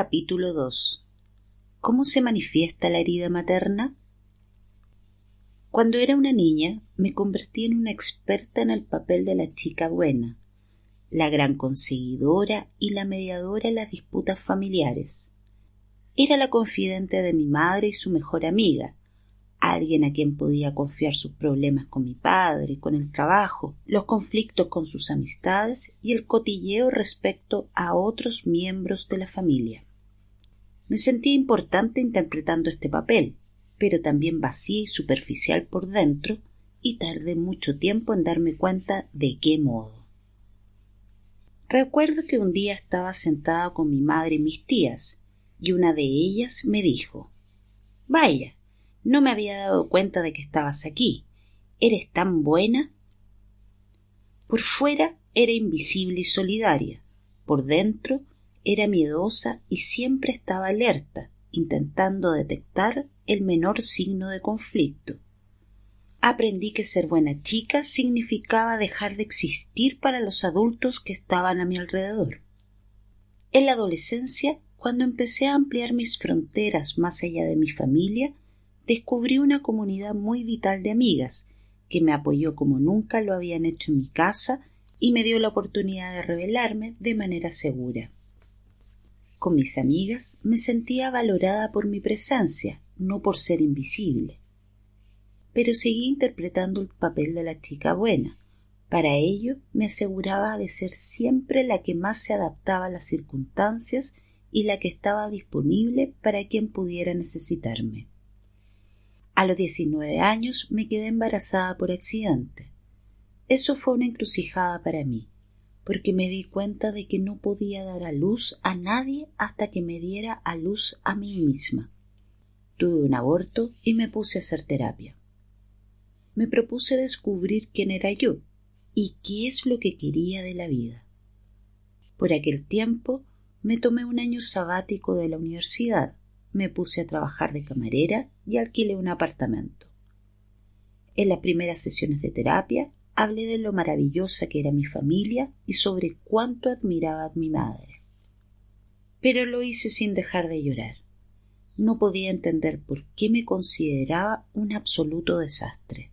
Capítulo 2. ¿Cómo se manifiesta la herida materna? Cuando era una niña, me convertí en una experta en el papel de la chica buena, la gran conseguidora y la mediadora en las disputas familiares. Era la confidente de mi madre y su mejor amiga, alguien a quien podía confiar sus problemas con mi padre, con el trabajo, los conflictos con sus amistades y el cotilleo respecto a otros miembros de la familia. Me sentía importante interpretando este papel, pero también vacía y superficial por dentro, y tardé mucho tiempo en darme cuenta de qué modo. Recuerdo que un día estaba sentada con mi madre y mis tías, y una de ellas me dijo: «Vaya, no me había dado cuenta de que estabas aquí. ¿Eres tan buena?». Por fuera era invisible y solidaria, por dentro era miedosa y siempre estaba alerta, intentando detectar el menor signo de conflicto. Aprendí que ser buena chica significaba dejar de existir para los adultos que estaban a mi alrededor. En la adolescencia, cuando empecé a ampliar mis fronteras más allá de mi familia, descubrí una comunidad muy vital de amigas que me apoyó como nunca lo habían hecho en mi casa y me dio la oportunidad de revelarme de manera segura. Con mis amigas me sentía valorada por mi presencia, no por ser invisible. Pero seguí interpretando el papel de la chica buena. Para ello me aseguraba de ser siempre la que más se adaptaba a las circunstancias y la que estaba disponible para quien pudiera necesitarme. A los 19 años me quedé embarazada por accidente. Eso fue una encrucijada para mí, porque me di cuenta de que no podía dar a luz a nadie hasta que me diera a luz a mí misma. Tuve un aborto y me puse a hacer terapia. Me propuse descubrir quién era yo y qué es lo que quería de la vida. Por aquel tiempo me tomé un año sabático de la universidad, me puse a trabajar de camarera y alquilé un apartamento. En las primeras sesiones de terapia hablé de lo maravillosa que era mi familia y sobre cuánto admiraba a mi madre. Pero lo hice sin dejar de llorar. No podía entender por qué me consideraba un absoluto desastre.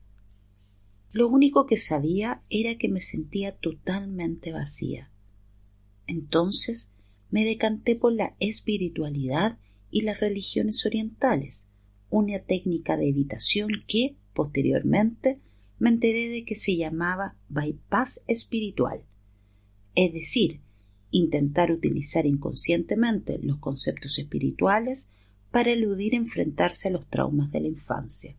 Lo único que sabía era que me sentía totalmente vacía. Entonces me decanté por la espiritualidad y las religiones orientales, una técnica de evitación que, posteriormente, me enteré de que se llamaba bypass espiritual, es decir, intentar utilizar inconscientemente los conceptos espirituales para eludir enfrentarse a los traumas de la infancia.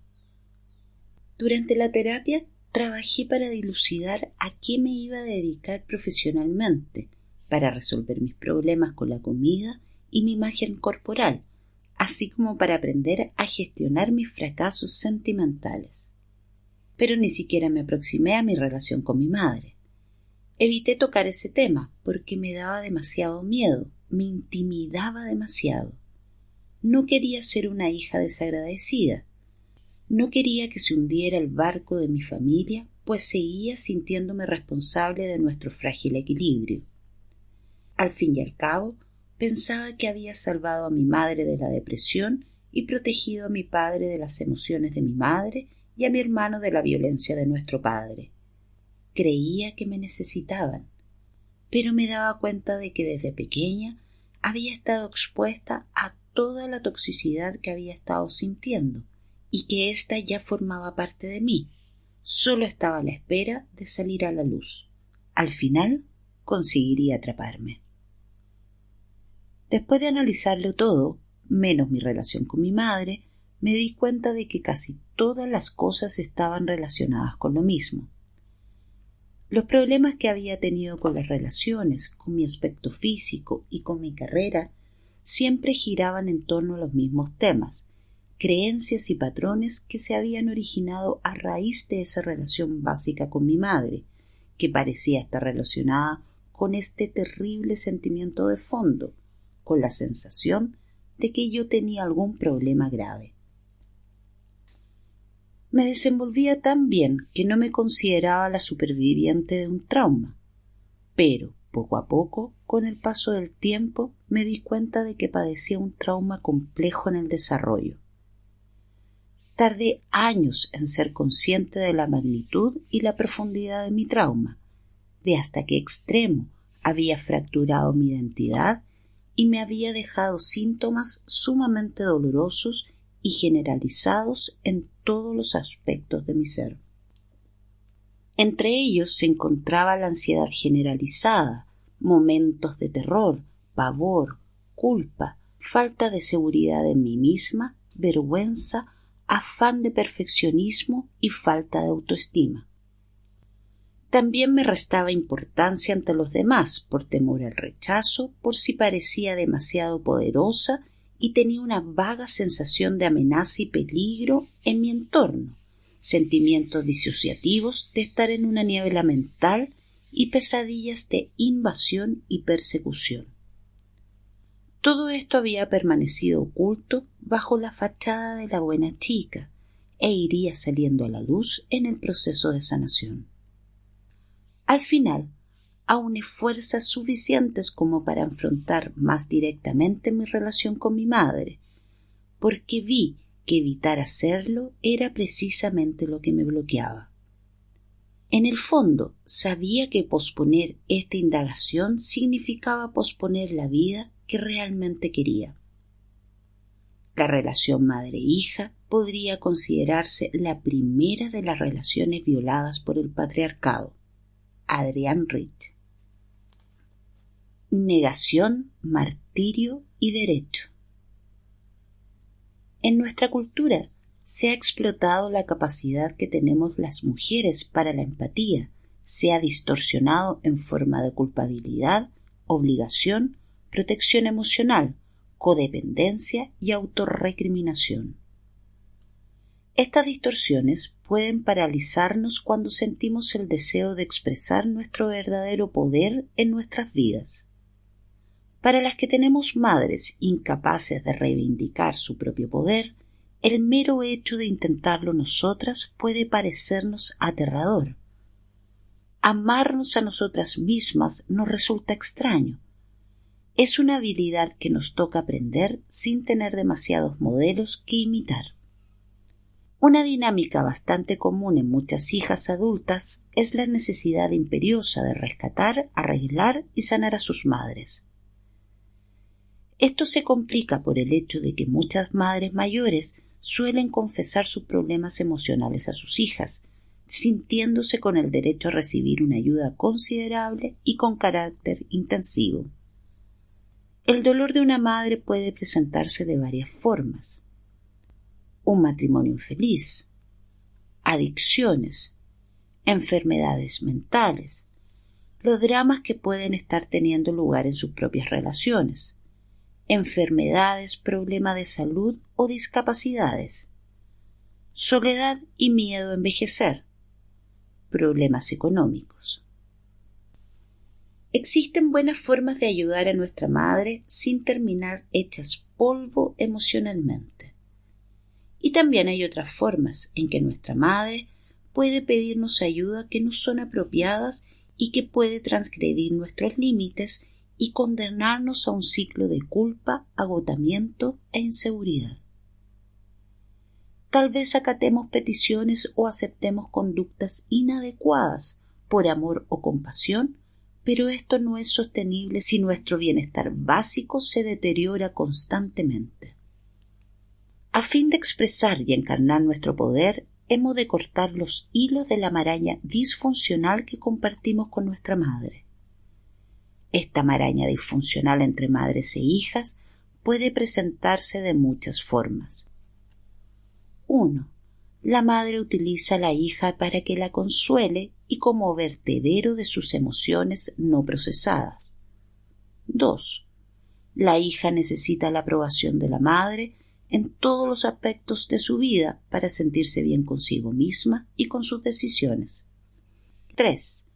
Durante la terapia trabajé para dilucidar a qué me iba a dedicar profesionalmente, para resolver mis problemas con la comida y mi imagen corporal, así como para aprender a gestionar mis fracasos sentimentales. Pero ni siquiera me aproximé a mi relación con mi madre. Evité tocar ese tema porque me daba demasiado miedo, me intimidaba demasiado. No quería ser una hija desagradecida. No quería que se hundiera el barco de mi familia, pues seguía sintiéndome responsable de nuestro frágil equilibrio. Al fin y al cabo, pensaba que había salvado a mi madre de la depresión y protegido a mi padre de las emociones de mi madre y a mi hermano de la violencia de nuestro padre. Creía que me necesitaban, pero me daba cuenta de que desde pequeña había estado expuesta a toda la toxicidad que había estado sintiendo y que ésta ya formaba parte de mí. Solo estaba a la espera de salir a la luz. Al final conseguiría atraparme. Después de analizarlo todo, menos mi relación con mi madre, me di cuenta de que casi todas las cosas estaban relacionadas con lo mismo. Los problemas que había tenido con las relaciones, con mi aspecto físico y con mi carrera, siempre giraban en torno a los mismos temas, creencias y patrones que se habían originado a raíz de esa relación básica con mi madre, que parecía estar relacionada con este terrible sentimiento de fondo, con la sensación de que yo tenía algún problema grave. Me desenvolvía tan bien que no me consideraba la superviviente de un trauma, pero Poco a poco, con el paso del tiempo, me di cuenta de que padecía un trauma complejo en el desarrollo. Tardé años en ser consciente de la magnitud y la profundidad de mi trauma, de hasta qué extremo había fracturado mi identidad y me había dejado síntomas sumamente dolorosos y generalizados en todos los aspectos de mi ser. Entre ellos se encontraba la ansiedad generalizada, momentos de terror, pavor, culpa, falta de seguridad en mí misma, vergüenza, afán de perfeccionismo y falta de autoestima. También me restaba importancia ante los demás por temor al rechazo, por si parecía demasiado poderosa y tenía una vaga sensación de amenaza y peligro en mi entorno, sentimientos disociativos de estar en una niebla mental y pesadillas de invasión y persecución. Todo esto había permanecido oculto bajo la fachada de la buena chica e iría saliendo a la luz en el proceso de sanación. Al final, auné fuerzas suficientes como para enfrentar más directamente mi relación con mi madre, porque vi que evitar hacerlo era precisamente lo que me bloqueaba. En el fondo, sabía que posponer esta indagación significaba posponer la vida que realmente quería. La relación madre-hija podría considerarse la primera de las relaciones violadas por el patriarcado. Adrienne Rich. Negación, martirio y derecho. En nuestra cultura se ha explotado la capacidad que tenemos las mujeres para la empatía, se ha distorsionado en forma de culpabilidad, obligación, protección emocional, codependencia y autorrecriminación. Estas distorsiones pueden paralizarnos cuando sentimos el deseo de expresar nuestro verdadero poder en nuestras vidas. Para las que tenemos madres incapaces de reivindicar su propio poder, el mero hecho de intentarlo nosotras puede parecernos aterrador. Amarnos a nosotras mismas nos resulta extraño. Es una habilidad que nos toca aprender sin tener demasiados modelos que imitar. Una dinámica bastante común en muchas hijas adultas es la necesidad imperiosa de rescatar, arreglar y sanar a sus madres. Esto se complica por el hecho de que muchas madres mayores suelen confesar sus problemas emocionales a sus hijas, sintiéndose con el derecho a recibir una ayuda considerable y con carácter intensivo. El dolor de una madre puede presentarse de varias formas. Un matrimonio infeliz, adicciones, enfermedades mentales, los dramas que pueden estar teniendo lugar en sus propias relaciones, enfermedades, problemas de salud o discapacidades, soledad y miedo a envejecer, problemas económicos. Existen buenas formas de ayudar a nuestra madre sin terminar hechas polvo emocionalmente. Y también hay otras formas en que nuestra madre puede pedirnos ayuda que no son apropiadas y que puede transgredir nuestros límites y condenarnos a un ciclo de culpa, agotamiento e inseguridad. Tal vez acatemos peticiones o aceptemos conductas inadecuadas por amor o compasión, pero esto no es sostenible si nuestro bienestar básico se deteriora constantemente. A fin de expresar y encarnar nuestro poder, hemos de cortar los hilos de la maraña disfuncional que compartimos con nuestra madre. Esta maraña disfuncional entre madres e hijas puede presentarse de muchas formas. 1. La madre utiliza a la hija para que la consuele y como vertedero de sus emociones no procesadas. 2. La hija necesita la aprobación de la madre en todos los aspectos de su vida para sentirse bien consigo misma y con sus decisiones. 3.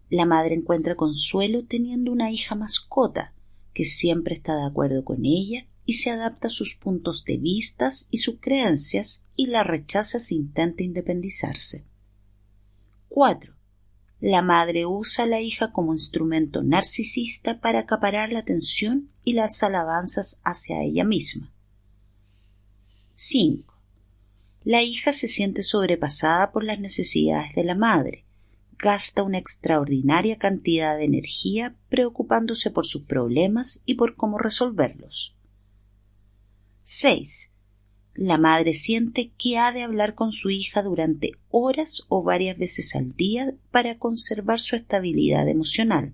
La madre encuentra consuelo teniendo una hija mascota que siempre está de acuerdo con ella y se adapta a sus puntos de vista y sus creencias y la rechaza si intenta independizarse. 4. La madre usa a la hija como instrumento narcisista para acaparar la atención y las alabanzas hacia ella misma. 5. La hija se siente sobrepasada por las necesidades de la madre. Gasta una extraordinaria cantidad de energía preocupándose por sus problemas y por cómo resolverlos. 6. La madre siente que ha de hablar con su hija durante horas o varias veces al día para conservar su estabilidad emocional.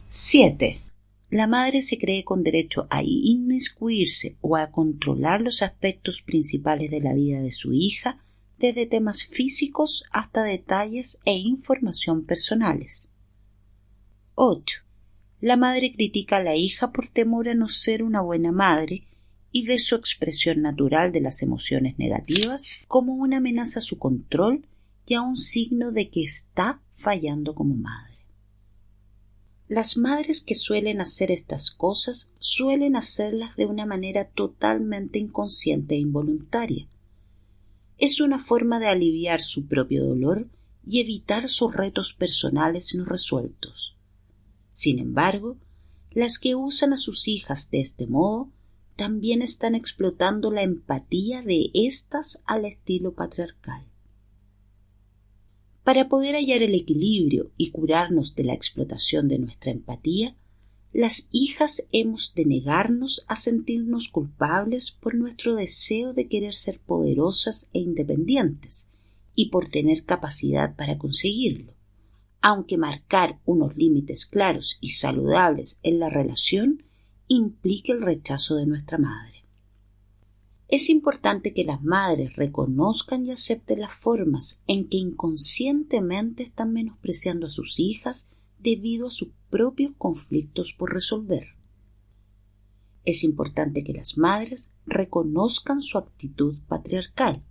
7. La madre se cree con derecho a inmiscuirse o a controlar los aspectos principales de la vida de su hija, desde temas físicos hasta detalles e información personales. 8. La madre critica a la hija por temor a no ser una buena madre y ve su expresión natural de las emociones negativas como una amenaza a su control y a un signo de que está fallando como madre. Las madres que suelen hacer estas cosas suelen hacerlas de una manera totalmente inconsciente e involuntaria. Es una forma de aliviar su propio dolor y evitar sus retos personales no resueltos. Sin embargo, las que usan a sus hijas de este modo también están explotando la empatía de éstas al estilo patriarcal. Para poder hallar el equilibrio y curarnos de la explotación de nuestra empatía, las hijas hemos de negarnos a sentirnos culpables por nuestro deseo de querer ser poderosas e independientes y por tener capacidad para conseguirlo, aunque marcar unos límites claros y saludables en la relación implique el rechazo de nuestra madre. Es importante que las madres reconozcan y acepten las formas en que inconscientemente están menospreciando a sus hijas debido a sus propios conflictos por resolver. Es importante que las madres reconozcan su actitud patriarcal.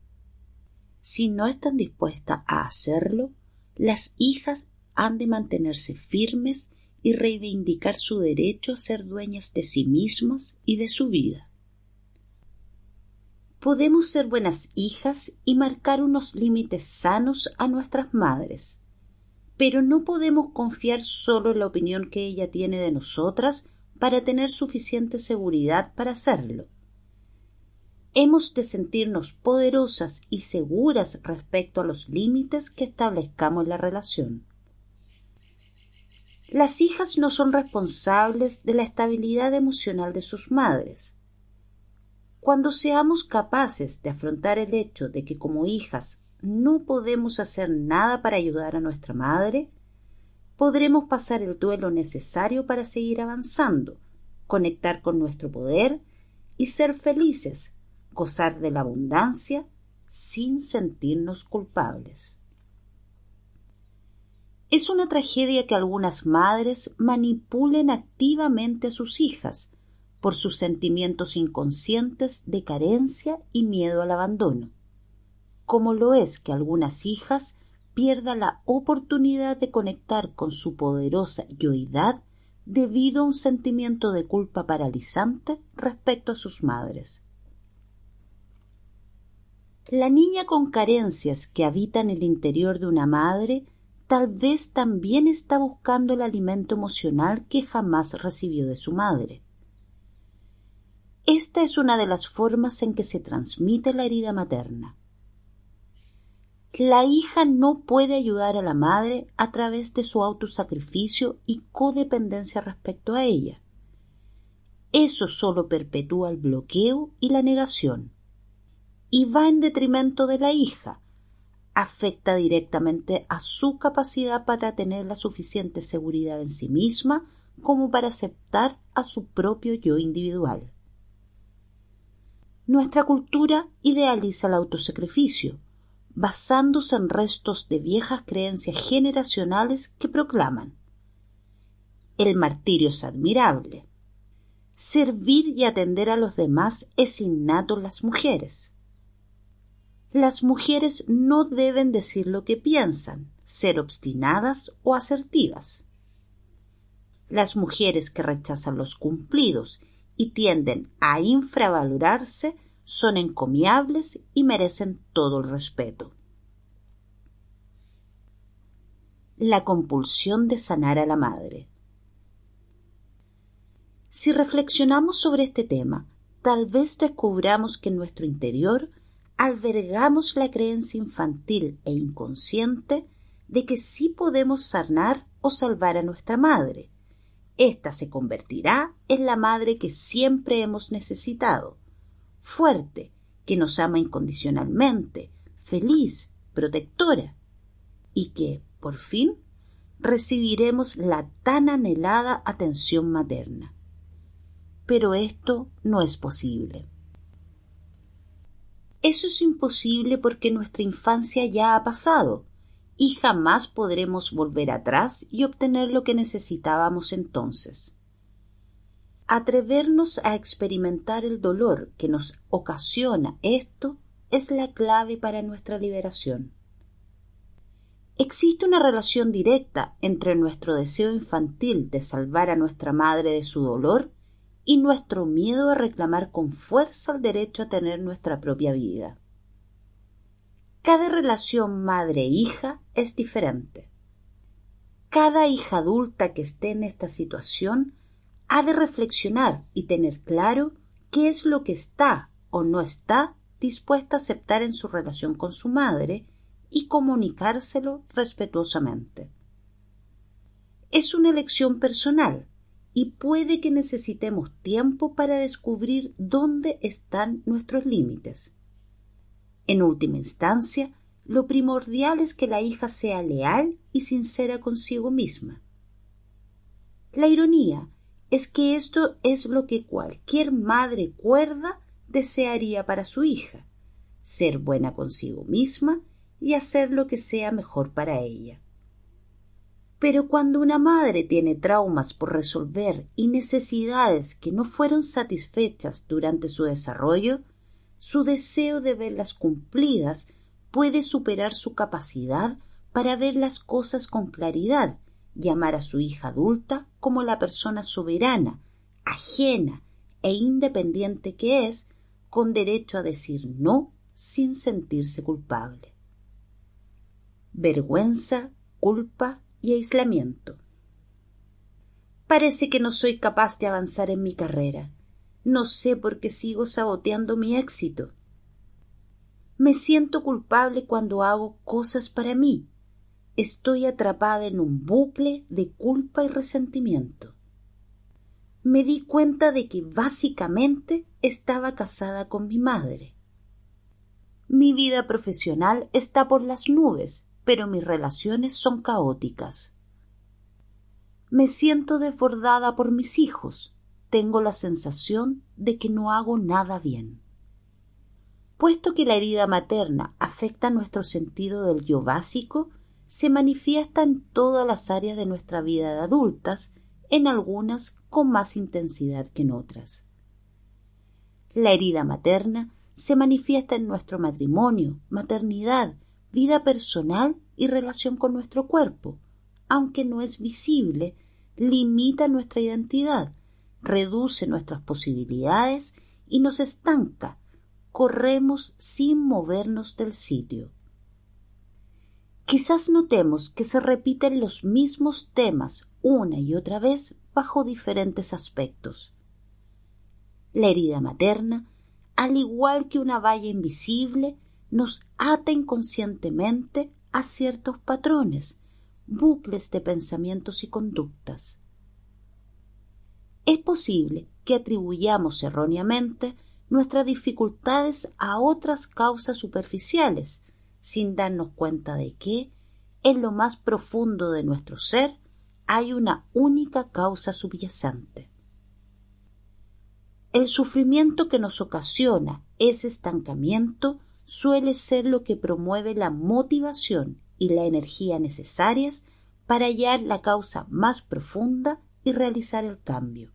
Si no están dispuestas a hacerlo, las hijas han de mantenerse firmes y reivindicar su derecho a ser dueñas de sí mismas y de su vida. Podemos ser buenas hijas y marcar unos límites sanos a nuestras madres, pero no podemos confiar solo en la opinión que ella tiene de nosotras para tener suficiente seguridad para hacerlo. Hemos de sentirnos poderosas y seguras respecto a los límites que establezcamos en la relación. Las hijas no son responsables de la estabilidad emocional de sus madres. Cuando seamos capaces de afrontar el hecho de que como hijas no podemos hacer nada para ayudar a nuestra madre, podremos pasar el duelo necesario para seguir avanzando, conectar con nuestro poder y ser felices, gozar de la abundancia sin sentirnos culpables. Es una tragedia que algunas madres manipulen activamente a sus hijas por sus sentimientos inconscientes de carencia y miedo al abandono, como lo es que algunas hijas pierdan la oportunidad de conectar con su poderosa yoidad debido a un sentimiento de culpa paralizante respecto a sus madres. La niña con carencias que habita en el interior de una madre tal vez también está buscando el alimento emocional que jamás recibió de su madre. Esta es una de las formas en que se transmite la herida materna. La hija no puede ayudar a la madre a través de su autosacrificio y codependencia respecto a ella. Eso solo perpetúa el bloqueo y la negación, y va en detrimento de la hija. Afecta directamente a su capacidad para tener la suficiente seguridad en sí misma como para aceptar a su propio yo individual. Nuestra cultura idealiza el autosacrificio, basándose en restos de viejas creencias generacionales que proclaman: el martirio es admirable, servir y atender a los demás es innato en las mujeres. Las mujeres no deben decir lo que piensan, ser obstinadas o asertivas. Las mujeres que rechazan los cumplidos y tienden a infravalorarse son encomiables y merecen todo el respeto. la compulsión de sanar a la madre. Si reflexionamos sobre este tema, tal vez descubramos que en nuestro interior albergamos la creencia infantil e inconsciente de que sí podemos sanar o salvar a nuestra madre. Esta se convertirá en la madre que siempre hemos necesitado, fuerte, que nos ama incondicionalmente, feliz, protectora, y que, por fin, recibiremos la tan anhelada atención materna. Pero esto no es posible. Eso es imposible porque nuestra infancia ya ha pasado y jamás podremos volver atrás y obtener lo que necesitábamos entonces. Atrevernos a experimentar el dolor que nos ocasiona esto es la clave para nuestra liberación. Existe una relación directa entre nuestro deseo infantil de salvar a nuestra madre de su dolor y nuestro miedo a reclamar con fuerza el derecho a tener nuestra propia vida. Cada relación madre-hija es diferente. Cada hija adulta que esté en esta situación ha de reflexionar y tener claro qué es lo que está o no está dispuesta a aceptar en su relación con su madre y comunicárselo respetuosamente. Es una elección personal y puede que necesitemos tiempo para descubrir dónde están nuestros límites. En última instancia, lo primordial es que la hija sea leal y sincera consigo misma. La ironía es que esto es lo que cualquier madre cuerda desearía para su hija, ser buena consigo misma y hacer lo que sea mejor para ella. Pero cuando una madre tiene traumas por resolver y necesidades que no fueron satisfechas durante su desarrollo, su deseo de verlas cumplidas puede superar su capacidad para ver las cosas con claridad y amar a su hija adulta como la persona soberana, ajena e independiente que es, con derecho a decir no sin sentirse culpable. Vergüenza, culpa y aislamiento. Parece que no soy capaz de avanzar en mi carrera. No sé por qué sigo saboteando mi éxito. Me siento culpable cuando hago cosas para mí. Estoy atrapada en un bucle de culpa y resentimiento. Me di cuenta de que básicamente estaba casada con mi madre. Mi vida profesional está por las nubes, pero mis relaciones son caóticas. Me siento desbordada por mis hijos. Tengo la sensación de que no hago nada bien. Puesto que la herida materna afecta nuestro sentido del yo básico, se manifiesta en todas las áreas de nuestra vida de adultas, en algunas con más intensidad que en otras. La herida materna se manifiesta en nuestro matrimonio, maternidad, vida personal y relación con nuestro cuerpo. Aunque no es visible, limita nuestra identidad, reduce nuestras posibilidades y nos estanca. Corremos sin movernos del sitio. Quizás notemos que se repiten los mismos temas una y otra vez bajo diferentes aspectos. La herida materna, al igual que una valla invisible, nos ata inconscientemente a ciertos patrones, bucles de pensamientos y conductas. Es posible que atribuyamos erróneamente nuestras dificultades a otras causas superficiales, sin darnos cuenta de que, en lo más profundo de nuestro ser, hay una única causa subyacente. El sufrimiento que nos ocasiona ese estancamiento suele ser lo que promueve la motivación y la energía necesarias para hallar la causa más profunda y realizar el cambio.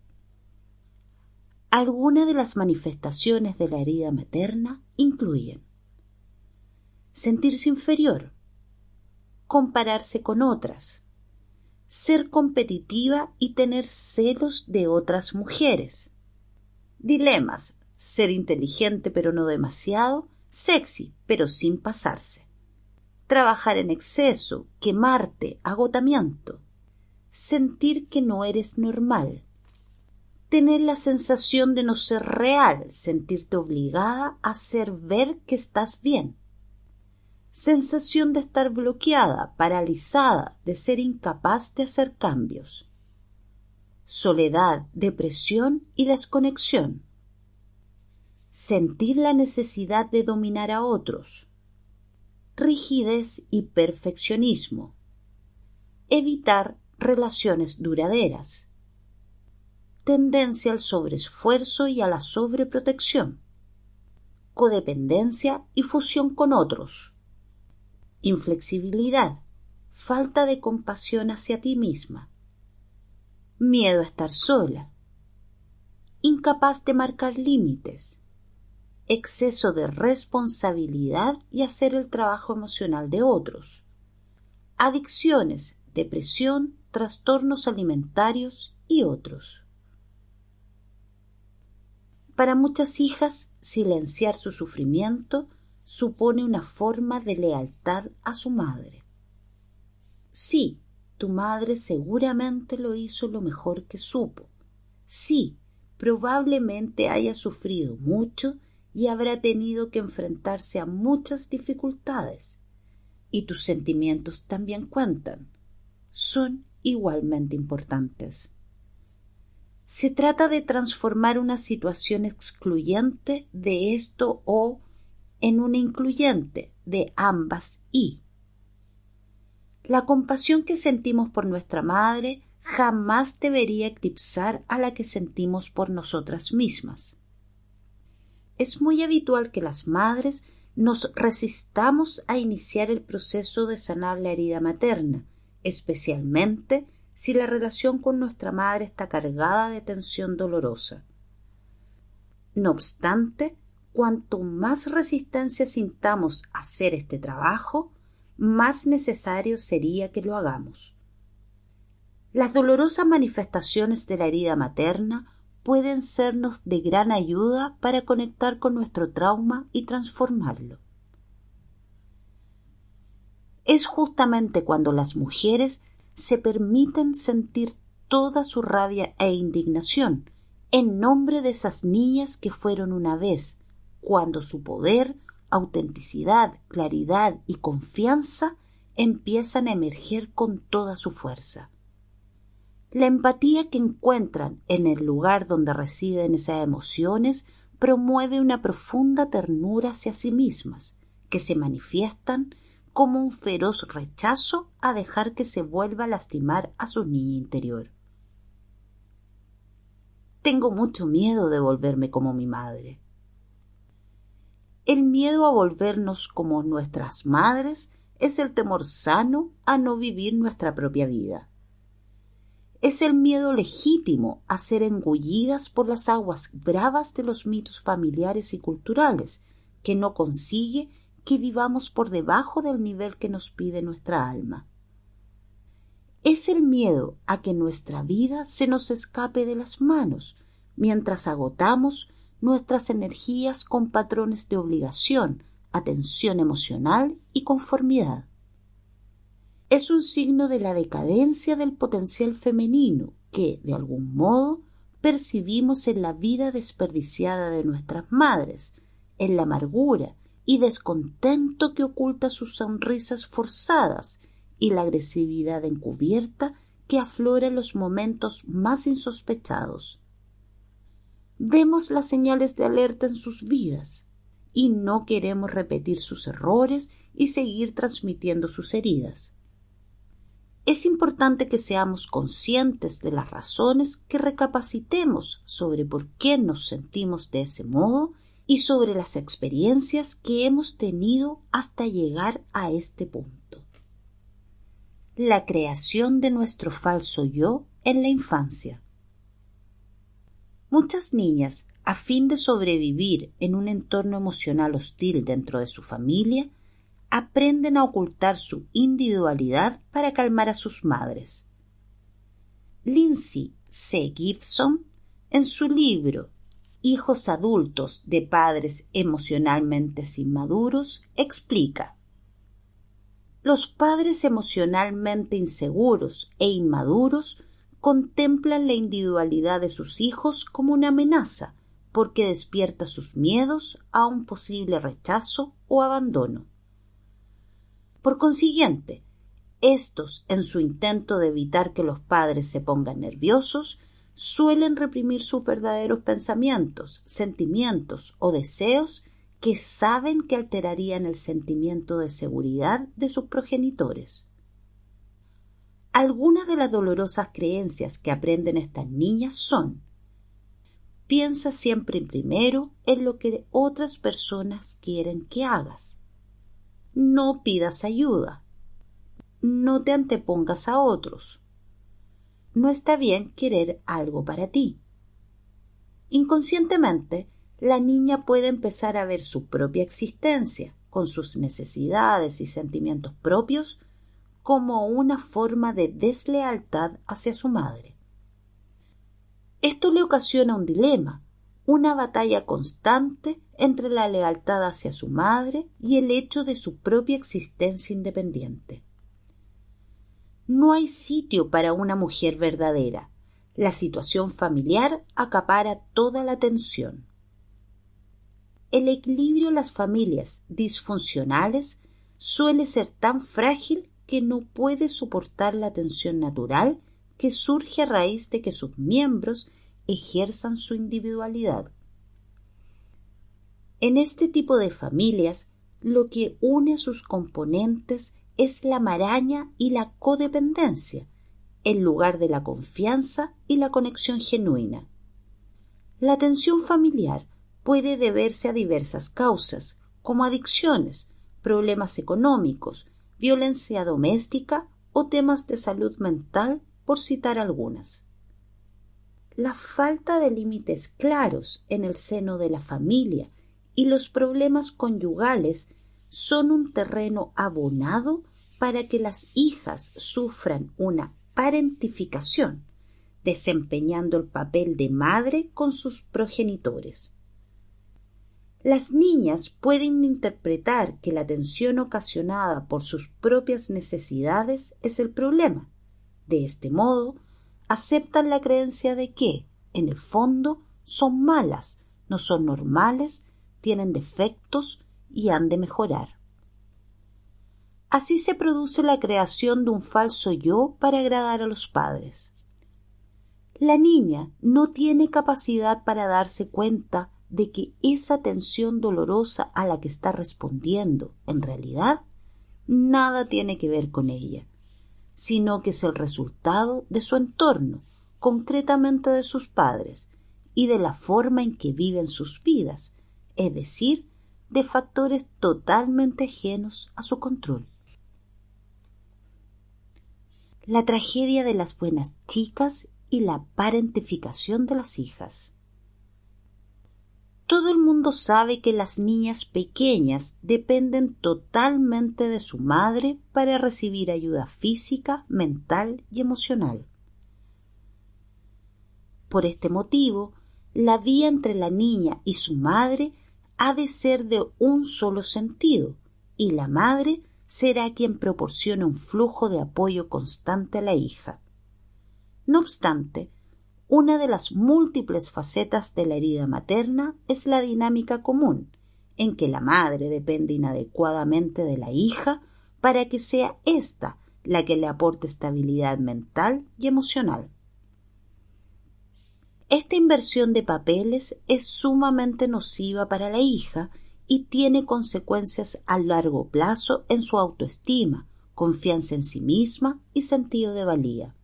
Algunas de las manifestaciones de la herida materna incluyen sentirse inferior, compararse con otras, ser competitiva y tener celos de otras mujeres, dilemas, ser inteligente pero no demasiado, sexy pero sin pasarse. trabajar en exceso, quemarte, agotamiento, sentir que no eres normal, tener la sensación de no ser real, sentirte obligada a hacer ver que estás bien, sensación de estar bloqueada, paralizada, de ser incapaz de hacer cambios, soledad, depresión y desconexión, sentir la necesidad de dominar a otros, rigidez y perfeccionismo, evitar relaciones duraderas, tendencia al sobreesfuerzo y a la sobreprotección, codependencia y fusión con otros, inflexibilidad, falta de compasión hacia ti misma, miedo a estar sola, incapaz de marcar límites, exceso de responsabilidad y hacer el trabajo emocional de otros, adicciones, depresión, trastornos alimentarios y otros. Para muchas hijas, silenciar su sufrimiento supone una forma de lealtad a su madre. Sí, tu madre seguramente lo hizo lo mejor que supo. Sí, probablemente haya sufrido mucho y habrá tenido que enfrentarse a muchas dificultades. Y tus sentimientos también cuentan. Son igualmente importantes. Se trata de transformar una situación excluyente de esto o en una incluyente de ambas y. La compasión que sentimos por nuestra madre jamás debería eclipsar a la que sentimos por nosotras mismas. Es muy habitual que las madres nos resistamos a iniciar el proceso de sanar la herida materna, especialmente si la relación con nuestra madre está cargada de tensión dolorosa. No obstante, cuanto más resistencia sintamos a hacer este trabajo, más necesario sería que lo hagamos. Las dolorosas manifestaciones de la herida materna pueden sernos de gran ayuda para conectar con nuestro trauma y transformarlo. Es justamente cuando las mujeres se permiten sentir toda su rabia e indignación en nombre de esas niñas que fueron una vez, cuando su poder, autenticidad, claridad y confianza empiezan a emerger con toda su fuerza. La empatía que encuentran en el lugar donde residen esas emociones promueve una profunda ternura hacia sí mismas, que se manifiestan como un feroz rechazo a dejar que se vuelva a lastimar a su niña interior. Tengo mucho miedo de volverme como mi madre. El miedo a volvernos como nuestras madres es el temor sano a no vivir nuestra propia vida. Es el miedo legítimo a ser engullidas por las aguas bravas de los mitos familiares y culturales, que no consigue que vivamos por debajo del nivel que nos pide nuestra alma. Es el miedo a que nuestra vida se nos escape de las manos, mientras agotamos nuestras energías con patrones de obligación, atención emocional y conformidad. Es un signo de la decadencia del potencial femenino que, de algún modo, percibimos en la vida desperdiciada de nuestras madres, en la amargura y descontento que oculta sus sonrisas forzadas y la agresividad encubierta que aflora en los momentos más insospechados. Vemos las señales de alerta en sus vidas y no queremos repetir sus errores y seguir transmitiendo sus heridas. Es importante que seamos conscientes de las razones, que recapacitemos sobre por qué nos sentimos de ese modo y sobre las experiencias que hemos tenido hasta llegar a este punto. La creación de nuestro falso yo en la infancia. Muchas niñas, a fin de sobrevivir en un entorno emocional hostil dentro de su familia, aprenden a ocultar su individualidad para calmar a sus madres. Lindsay C. Gibson, en su libro Hijos adultos de padres emocionalmente inmaduros, explica: Los padres emocionalmente inseguros e inmaduros contemplan la individualidad de sus hijos como una amenaza, porque despierta sus miedos a un posible rechazo o abandono. Por consiguiente, estos, en su intento de evitar que los padres se pongan nerviosos, suelen reprimir sus verdaderos pensamientos, sentimientos o deseos que saben que alterarían el sentimiento de seguridad de sus progenitores. Algunas de las dolorosas creencias que aprenden estas niñas son: piensa siempre primero en lo que otras personas quieren que hagas. No pidas ayuda. No te antepongas a otros. No está bien querer algo para ti. Inconscientemente, la niña puede empezar a ver su propia existencia, con sus necesidades y sentimientos propios, como una forma de deslealtad hacia su madre. Esto le ocasiona un dilema, una batalla constante entre la lealtad hacia su madre y el hecho de su propia existencia independiente. No hay sitio para una mujer verdadera. La situación familiar acapara toda la atención. El equilibrio en las familias disfuncionales suele ser tan frágil que no puede soportar la tensión natural que surge a raíz de que sus miembros ejerzan su individualidad. En este tipo de familias, lo que une a sus componentes es la maraña y la codependencia, en lugar de la confianza y la conexión genuina. La tensión familiar puede deberse a diversas causas, como adicciones, problemas económicos, violencia doméstica o temas de salud mental, por citar algunas. La falta de límites claros en el seno de la familia y los problemas conyugales son un terreno abonado para que las hijas sufran una parentificación, desempeñando el papel de madre con sus progenitores. Las niñas pueden interpretar que la tensión ocasionada por sus propias necesidades es el problema. De este modo, aceptan la creencia de que, en el fondo, son malas, no son normales, tienen defectos y han de mejorar. Así se produce la creación de un falso yo para agradar a los padres. La niña no tiene capacidad para darse cuenta de que esa tensión dolorosa a la que está respondiendo, en realidad, nada tiene que ver con ella, sino que es el resultado de su entorno, concretamente de sus padres, y de la forma en que viven sus vidas, es decir, de factores totalmente ajenos a su control. La tragedia de las buenas chicas y la parentificación de las hijas. Todo el mundo sabe que las niñas pequeñas dependen totalmente de su madre para recibir ayuda física, mental y emocional. Por este motivo, la vía entre la niña y su madre ha de ser de un solo sentido, y la madre será quien proporcione un flujo de apoyo constante a la hija. No obstante, una de las múltiples facetas de la herida materna es la dinámica común, en que la madre depende inadecuadamente de la hija para que sea ésta la que le aporte estabilidad mental y emocional. Esta inversión de papeles es sumamente nociva para la hija y tiene consecuencias a largo plazo en su autoestima, confianza en sí misma y sentido de valía.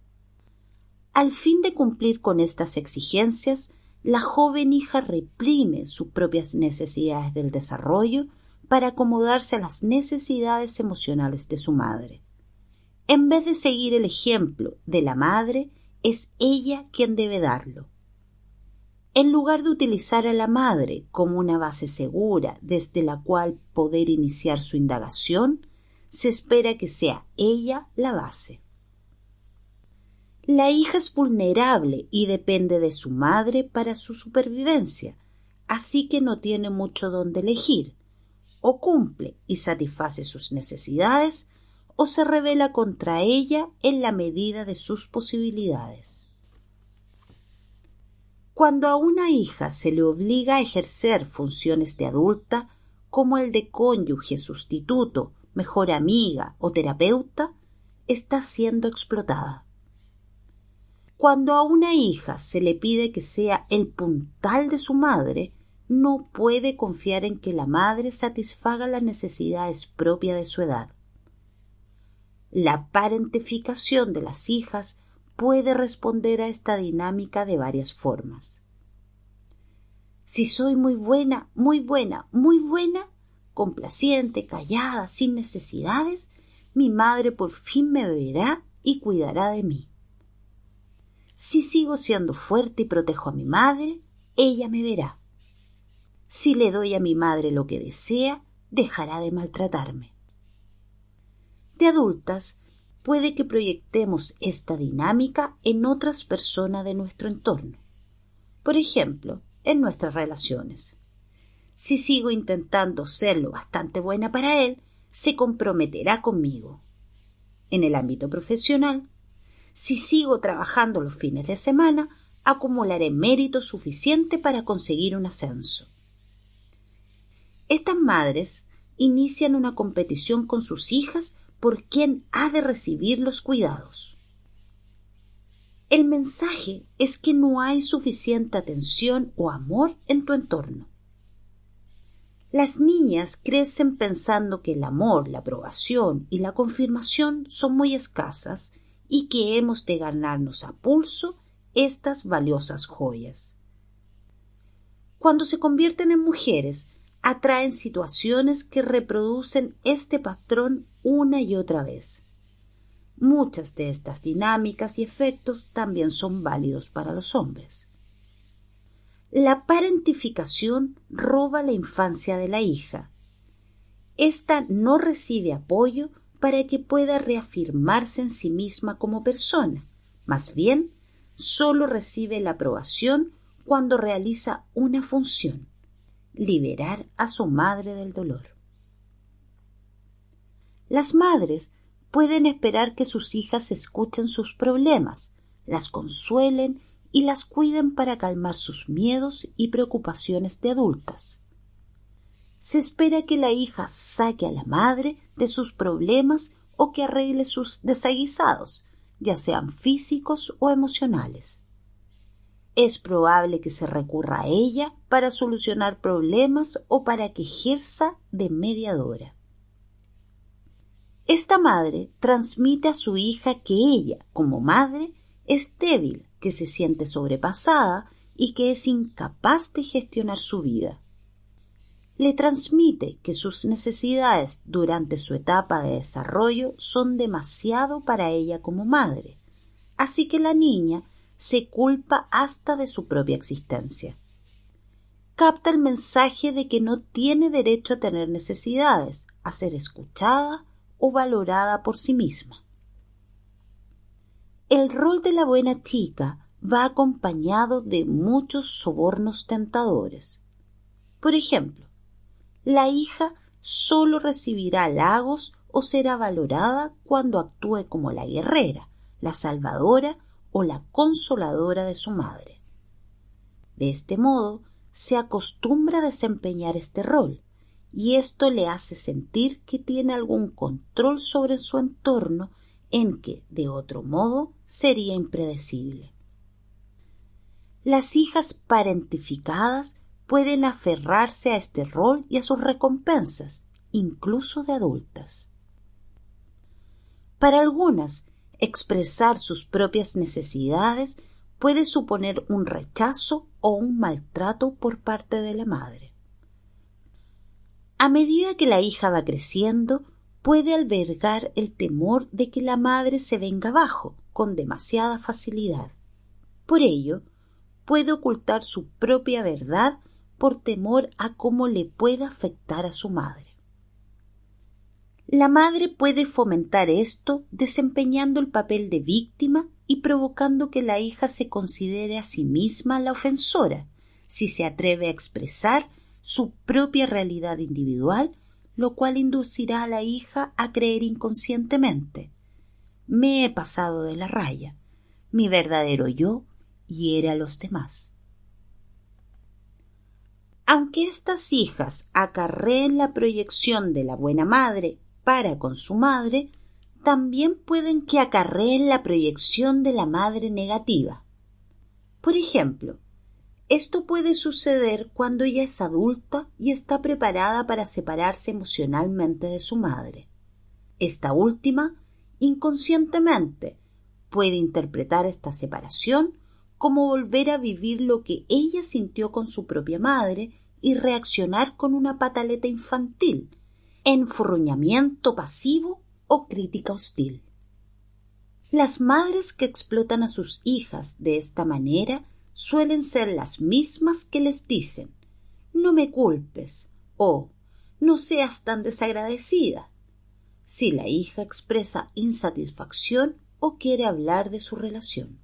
Al fin de cumplir con estas exigencias, la joven hija reprime sus propias necesidades del desarrollo para acomodarse a las necesidades emocionales de su madre. En vez de seguir el ejemplo de la madre, es ella quien debe darlo. En lugar de utilizar a la madre como una base segura desde la cual poder iniciar su indagación, se espera que sea ella la base. La hija es vulnerable y depende de su madre para su supervivencia, así que no tiene mucho donde elegir. O cumple y satisface sus necesidades, o se rebela contra ella en la medida de sus posibilidades. Cuando a una hija se le obliga a ejercer funciones de adulta, como el de cónyuge, sustituto, mejor amiga o terapeuta, está siendo explotada. Cuando a una hija se le pide que sea el puntal de su madre, no puede confiar en que la madre satisfaga las necesidades propias de su edad. La parentificación de las hijas puede responder a esta dinámica de varias formas. Si soy muy buena, complaciente, callada, sin necesidades, mi madre por fin me verá y cuidará de mí. Si sigo siendo fuerte y protejo a mi madre, ella me verá. Si le doy a mi madre lo que desea, dejará de maltratarme. De adultas, puede que proyectemos esta dinámica en otras personas de nuestro entorno. Por ejemplo, en nuestras relaciones. Si sigo intentando ser lo bastante buena para él, se comprometerá conmigo. En el ámbito profesional, si sigo trabajando los fines de semana, acumularé mérito suficiente para conseguir un ascenso. Estas madres inician una competición con sus hijas por quién ha de recibir los cuidados. El mensaje es que no hay suficiente atención o amor en tu entorno. Las niñas crecen pensando que el amor, la aprobación y la confirmación son muy escasas y que hemos de ganarnos a pulso estas valiosas joyas. Cuando se convierten en mujeres, atraen situaciones que reproducen este patrón una y otra vez. Muchas de estas dinámicas y efectos también son válidos para los hombres. La parentificación roba la infancia de la hija. Esta no recibe apoyo para que pueda reafirmarse en sí misma como persona. Más bien, solo recibe la aprobación cuando realiza una función: liberar a su madre del dolor. Las madres pueden esperar que sus hijas escuchen sus problemas, las consuelen y las cuiden para calmar sus miedos y preocupaciones de adultas. Se espera que la hija saque a la madre de sus problemas o que arregle sus desaguisados, ya sean físicos o emocionales. Es probable que se recurra a ella para solucionar problemas o para que ejerza de mediadora. Esta madre transmite a su hija que ella, como madre, es débil, que se siente sobrepasada y que es incapaz de gestionar su vida. Le transmite que sus necesidades durante su etapa de desarrollo son demasiado para ella como madre, así que la niña se culpa hasta de su propia existencia. Capta el mensaje de que no tiene derecho a tener necesidades, a ser escuchada o valorada por sí misma. El rol de la buena chica va acompañado de muchos sobornos tentadores. Por ejemplo, la hija solo recibirá halagos o será valorada cuando actúe como la guerrera, la salvadora o la consoladora de su madre. De este modo, se acostumbra a desempeñar este rol, y esto le hace sentir que tiene algún control sobre su entorno en que, de otro modo, sería impredecible. Las hijas parentificadas pueden aferrarse a este rol y a sus recompensas, incluso de adultas. Para algunas, expresar sus propias necesidades puede suponer un rechazo o un maltrato por parte de la madre. A medida que la hija va creciendo, puede albergar el temor de que la madre se venga abajo con demasiada facilidad. Por ello, puede ocultar su propia verdad por temor a cómo le pueda afectar a su madre. La madre puede fomentar esto desempeñando el papel de víctima y provocando que la hija se considere a sí misma la ofensora, si se atreve a expresar su propia realidad individual, lo cual inducirá a la hija a creer inconscientemente: me he pasado de la raya, mi verdadero yo hiere a los demás. Aunque estas hijas acarreen la proyección de la buena madre para con su madre, también pueden que acarreen la proyección de la madre negativa. Por ejemplo, esto puede suceder cuando ella es adulta y está preparada para separarse emocionalmente de su madre. Esta última, inconscientemente, puede interpretar esta separación como volver a vivir lo que ella sintió con su propia madre y reaccionar con una pataleta infantil, enfurruñamiento pasivo o crítica hostil. Las madres que explotan a sus hijas de esta manera suelen ser las mismas que les dicen: no me culpes o no seas tan desagradecida, si la hija expresa insatisfacción o quiere hablar de su relación.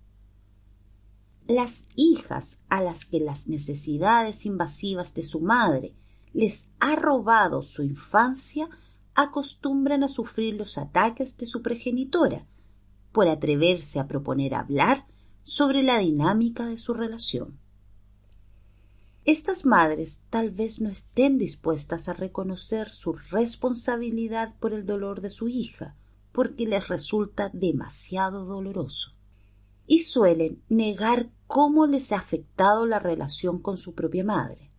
Las hijas a las que las necesidades invasivas de su madre les ha robado su infancia acostumbran a sufrir los ataques de su progenitora por atreverse a proponer hablar sobre la dinámica de su relación. Estas madres tal vez no estén dispuestas a reconocer su responsabilidad por el dolor de su hija, porque les resulta demasiado doloroso, y suelen negar cómo les ha afectado la relación con su propia madre.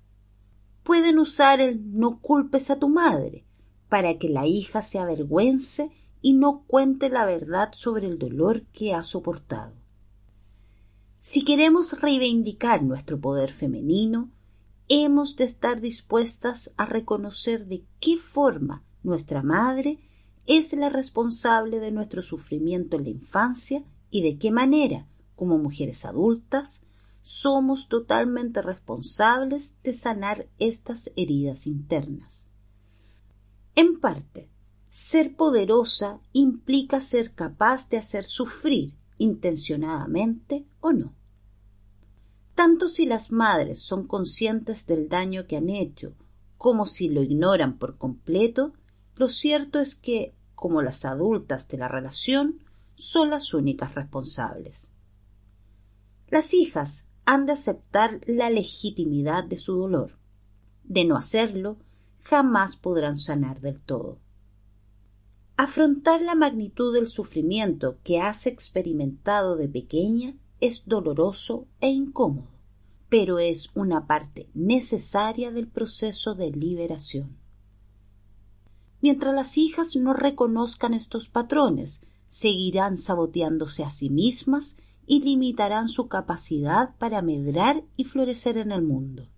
Pueden usar el no culpes a tu madre para que la hija se avergüence y no cuente la verdad sobre el dolor que ha soportado. Si queremos reivindicar nuestro poder femenino, hemos de estar dispuestas a reconocer de qué forma nuestra madre es la responsable de nuestro sufrimiento en la infancia y de qué manera, como mujeres adultas, somos totalmente responsables de sanar estas heridas internas. En parte, ser poderosa implica ser capaz de hacer sufrir, intencionadamente o no. Tanto si las madres son conscientes del daño que han hecho, como si lo ignoran por completo, lo cierto es que, como las adultas de la relación, son las únicas responsables. Las hijas han de aceptar la legitimidad de su dolor. De no hacerlo, jamás podrán sanar del todo. Afrontar la magnitud del sufrimiento que has experimentado de pequeña es doloroso e incómodo, pero es una parte necesaria del proceso de liberación. Mientras las hijas no reconozcan estos patrones, seguirán saboteándose a sí mismas y limitarán su capacidad para medrar y florecer en el mundo.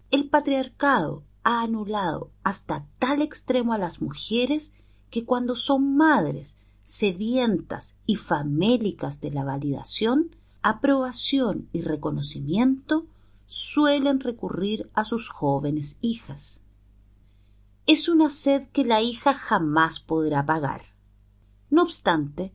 El patriarcado ha anulado hasta tal extremo a las mujeres que cuando son madres, sedientas y famélicas de la validación, aprobación y reconocimiento, suelen recurrir a sus jóvenes hijas. Es una sed que la hija jamás podrá pagar. No obstante,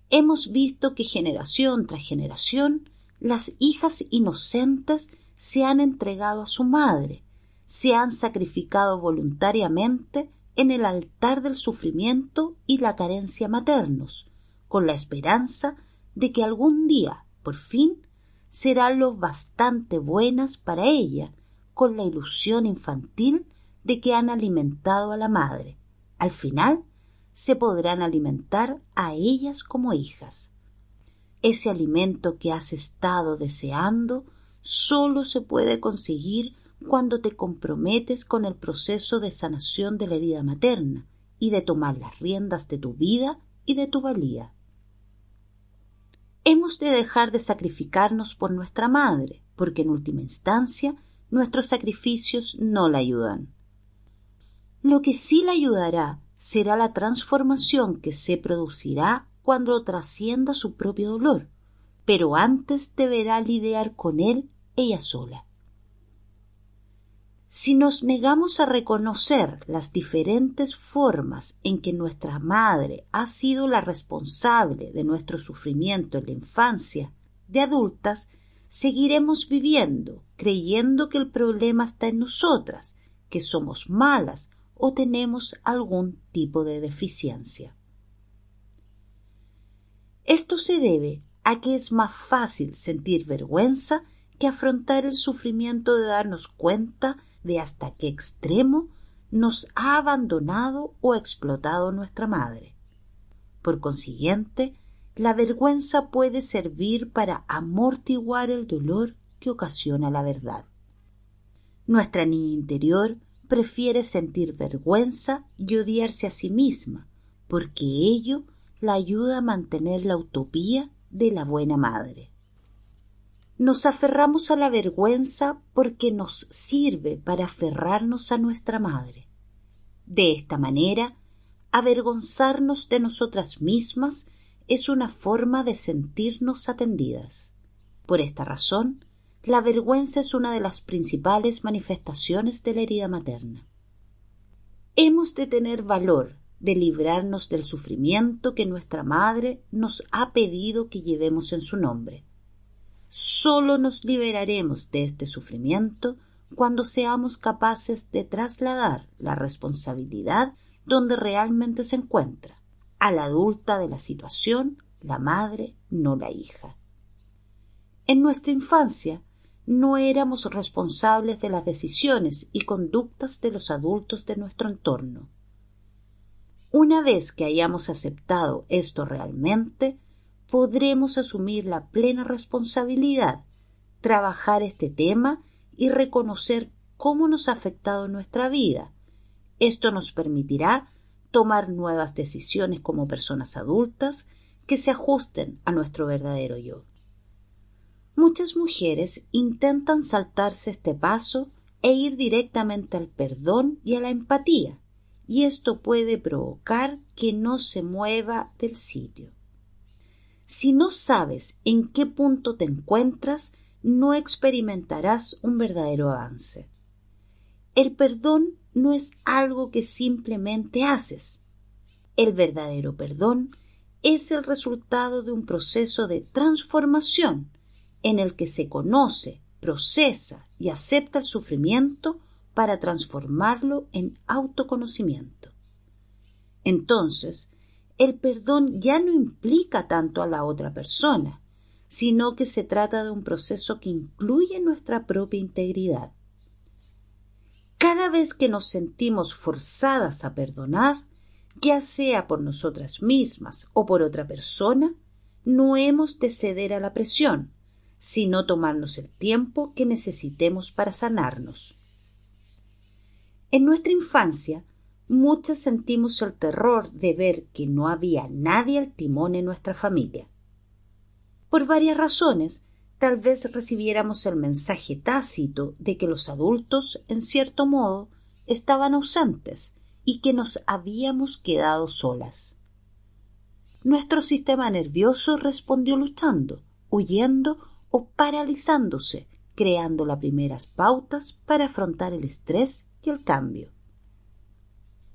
hemos visto que generación tras generación las hijas inocentes se han entregado a su madre, se han sacrificado voluntariamente en el altar del sufrimiento y la carencia maternos, con la esperanza de que algún día, por fin, serán lo bastante buenas para ella, con la ilusión infantil de que han alimentado a la madre. Al final, se podrán alimentar a ellas como hijas. Ese alimento que has estado deseando solo se puede conseguir cuando te comprometes con el proceso de sanación de la herida materna y de tomar las riendas de tu vida y de tu valía. Hemos de dejar de sacrificarnos por nuestra madre, porque en última instancia nuestros sacrificios no la ayudan. Lo que sí la ayudará será la transformación que se producirá cuando trascienda su propio dolor, pero antes deberá lidiar con él ella sola. Si nos negamos a reconocer las diferentes formas en que nuestra madre ha sido la responsable de nuestro sufrimiento en la infancia, de adultas seguiremos viviendo creyendo que el problema está en nosotras, que somos malas o tenemos algún tipo de deficiencia. Esto se debe a que es más fácil sentir vergüenza que afrontar el sufrimiento de darnos cuenta de hasta qué extremo nos ha abandonado o explotado nuestra madre. Por consiguiente, la vergüenza puede servir para amortiguar el dolor que ocasiona la verdad. Nuestra niña interior prefiere sentir vergüenza y odiarse a sí misma, porque ello la ayuda a mantener la utopía de la buena madre. Nos aferramos a la vergüenza porque nos sirve para aferrarnos a nuestra madre. De esta manera, avergonzarnos de nosotras mismas es una forma de sentirnos atendidas. Por esta razón, la vergüenza es una de las principales manifestaciones de la herida materna. Hemos de tener valor de librarnos del sufrimiento que nuestra madre nos ha pedido que llevemos en su nombre. Solo nos liberaremos de este sufrimiento cuando seamos capaces de trasladar la responsabilidad donde realmente se encuentra, a la adulta de la situación, la madre, no la hija. En nuestra infancia no éramos responsables de las decisiones y conductas de los adultos de nuestro entorno. Una vez que hayamos aceptado esto realmente, podremos asumir la plena responsabilidad, trabajar este tema y reconocer cómo nos ha afectado nuestra vida. Esto nos permitirá tomar nuevas decisiones como personas adultas que se ajusten a nuestro verdadero yo. Muchas mujeres intentan saltarse este paso e ir directamente al perdón y a la empatía, y esto puede provocar que no se mueva del sitio. Si no sabes en qué punto te encuentras, no experimentarás un verdadero avance. El perdón no es algo que simplemente haces. El verdadero perdón es el resultado de un proceso de transformación en el que se conoce, procesa y acepta el sufrimiento para transformarlo en autoconocimiento. Entonces, el perdón ya no implica tanto a la otra persona, sino que se trata de un proceso que incluye nuestra propia integridad. Cada vez que nos sentimos forzadas a perdonar, ya sea por nosotras mismas o por otra persona, no hemos de ceder a la presión, sino tomarnos el tiempo que necesitemos para sanarnos. En nuestra infancia, muchas sentimos el terror de ver que no había nadie al timón en nuestra familia. Por varias razones, tal vez recibiéramos el mensaje tácito de que los adultos, en cierto modo, estaban ausentes y que nos habíamos quedado solas. Nuestro sistema nervioso respondió luchando, huyendo o paralizándose, creando las primeras pautas para afrontar el estrés y el cambio.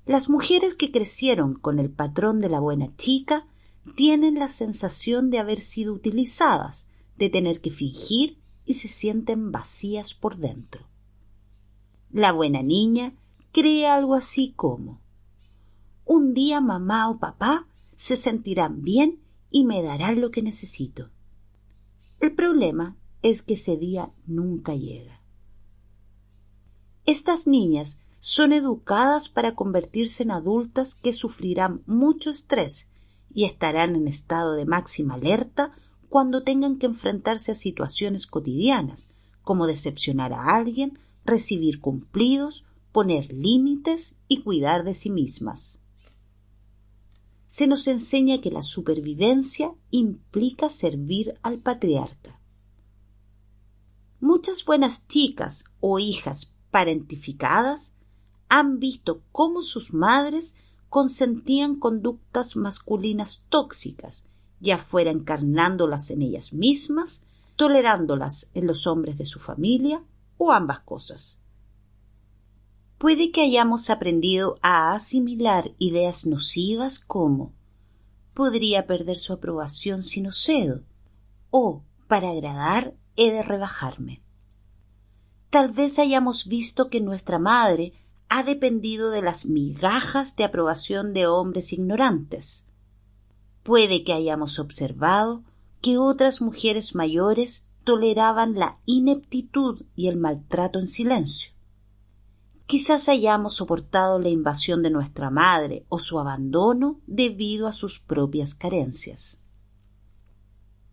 Las mujeres que crecieron con el patrón de la buena chica tienen la sensación de haber sido utilizadas, de tener que fingir y se sienten vacías por dentro. La buena niña cree algo así como: un día mamá o papá se sentirán bien y me darán lo que necesito. El problema es que ese día nunca llega. Estas niñas son educadas para convertirse en adultas que sufrirán mucho estrés y estarán en estado de máxima alerta cuando tengan que enfrentarse a situaciones cotidianas, como decepcionar a alguien, recibir cumplidos, poner límites y cuidar de sí mismas. Se nos enseña que la supervivencia implica servir al patriarca. Muchas buenas chicas o hijas parentificadas han visto cómo sus madres consentían conductas masculinas tóxicas, ya fuera encarnándolas en ellas mismas, tolerándolas en los hombres de su familia o ambas cosas. Puede que hayamos aprendido a asimilar ideas nocivas como: podría perder su aprobación si no cedo, o para agradar he de rebajarme. Tal vez hayamos visto que nuestra madre ha dependido de las migajas de aprobación de hombres ignorantes. Puede que hayamos observado que otras mujeres mayores toleraban la ineptitud y el maltrato en silencio. Quizás hayamos soportado la invasión de nuestra madre o su abandono debido a sus propias carencias.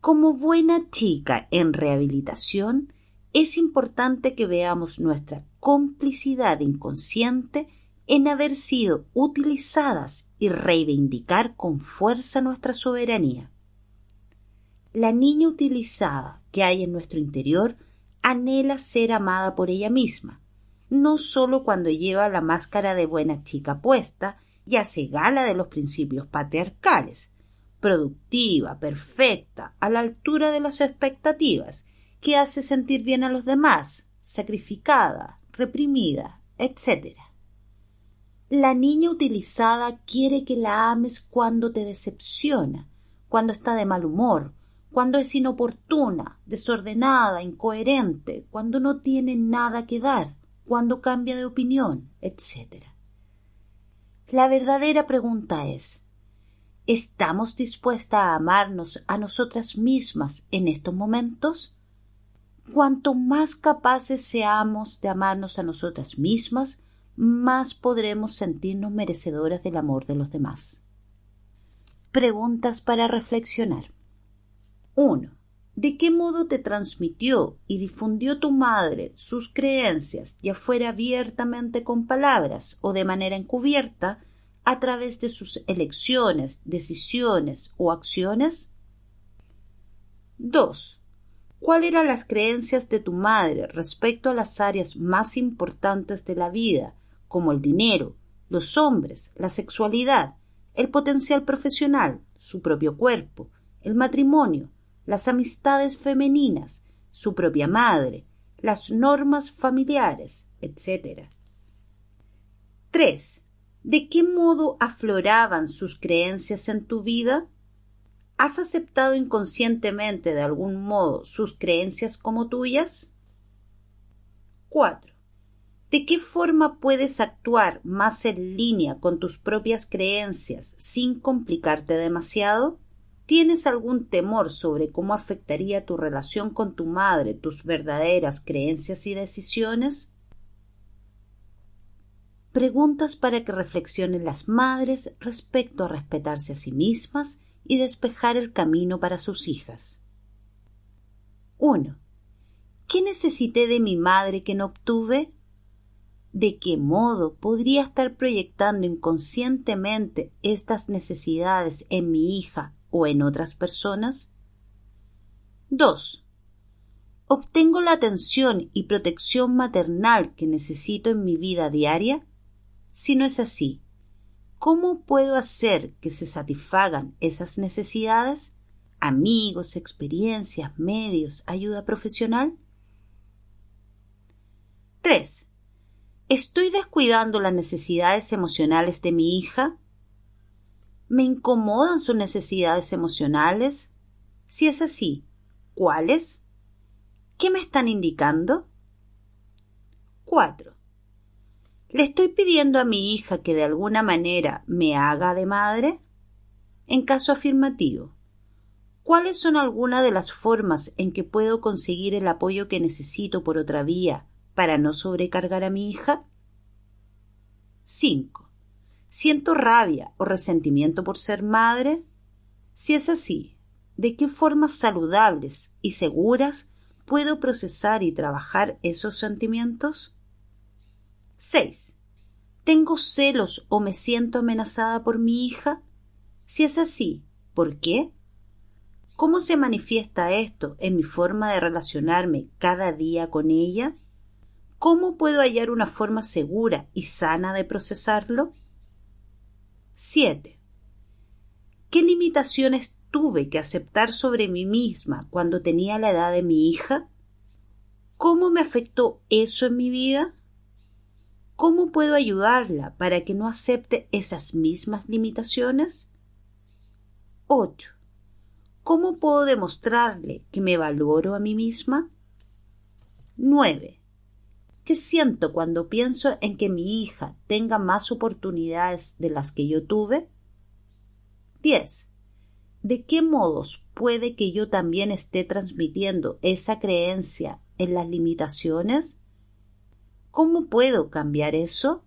Como buena chica en rehabilitación, es importante que veamos nuestra complicidad inconsciente en haber sido utilizadas y reivindicar con fuerza nuestra soberanía. La niña utilizada que hay en nuestro interior anhela ser amada por ella misma, no solo cuando lleva la máscara de buena chica puesta y hace gala de los principios patriarcales, productiva, perfecta, a la altura de las expectativas, que hace sentir bien a los demás, sacrificada, reprimida, etc. La niña utilizada quiere que la ames cuando te decepciona, cuando está de mal humor, cuando es inoportuna, desordenada, incoherente, cuando no tiene nada que dar, cuando cambia de opinión, etc. La verdadera pregunta es: ¿estamos dispuestas a amarnos a nosotras mismas en estos momentos? Cuanto más capaces seamos de amarnos a nosotras mismas, más podremos sentirnos merecedoras del amor de los demás. Preguntas para reflexionar. 1. ¿De qué modo te transmitió y difundió tu madre sus creencias, ya fuera abiertamente con palabras o de manera encubierta, a través de sus elecciones, decisiones o acciones? 2. ¿Cuáles eran las creencias de tu madre respecto a las áreas más importantes de la vida, como el dinero, los hombres, la sexualidad, el potencial profesional, su propio cuerpo, el matrimonio, las amistades femeninas, su propia madre, las normas familiares, etc.? 3. ¿De qué modo afloraban sus creencias en tu vida? ¿Has aceptado inconscientemente de algún modo sus creencias como tuyas? 4. ¿De qué forma puedes actuar más en línea con tus propias creencias sin complicarte demasiado? ¿Tienes algún temor sobre cómo afectaría tu relación con tu madre tus verdaderas creencias y decisiones? Preguntas para que reflexionen las madres respecto a respetarse a sí mismas y despejar el camino para sus hijas. 1. ¿Qué necesité de mi madre que no obtuve? ¿De qué modo podría estar proyectando inconscientemente estas necesidades en mi hija o en otras personas? 2. ¿Obtengo la atención y protección maternal que necesito en mi vida diaria? Si no es así, ¿cómo puedo hacer que se satisfagan esas necesidades? ¿Amigos, experiencias, medios, ayuda profesional? 3. ¿Estoy descuidando las necesidades emocionales de mi hija? ¿Me incomodan sus necesidades emocionales? Si es así, ¿cuáles? ¿Qué me están indicando? 4. ¿Le estoy pidiendo a mi hija que de alguna manera me haga de madre? En caso afirmativo, ¿cuáles son algunas de las formas en que puedo conseguir el apoyo que necesito por otra vía para no sobrecargar a mi hija? 5. ¿Siento rabia o resentimiento por ser madre? Si es así, ¿de qué formas saludables y seguras puedo procesar y trabajar esos sentimientos? 6. ¿Tengo celos o me siento amenazada por mi hija? Si es así, ¿por qué? ¿Cómo se manifiesta esto en mi forma de relacionarme cada día con ella? ¿Cómo puedo hallar una forma segura y sana de procesarlo? 7. ¿Qué limitaciones tuve que aceptar sobre mí misma cuando tenía la edad de mi hija? ¿Cómo me afectó eso en mi vida? ¿Cómo puedo ayudarla para que no acepte esas mismas limitaciones? 8. ¿Cómo puedo demostrarle que me valoro a mí misma? 9. ¿Qué siento cuando pienso en que mi hija tenga más oportunidades de las que yo tuve? 10. ¿De qué modos puede que yo también esté transmitiendo esa creencia en las limitaciones? ¿Cómo puedo cambiar eso?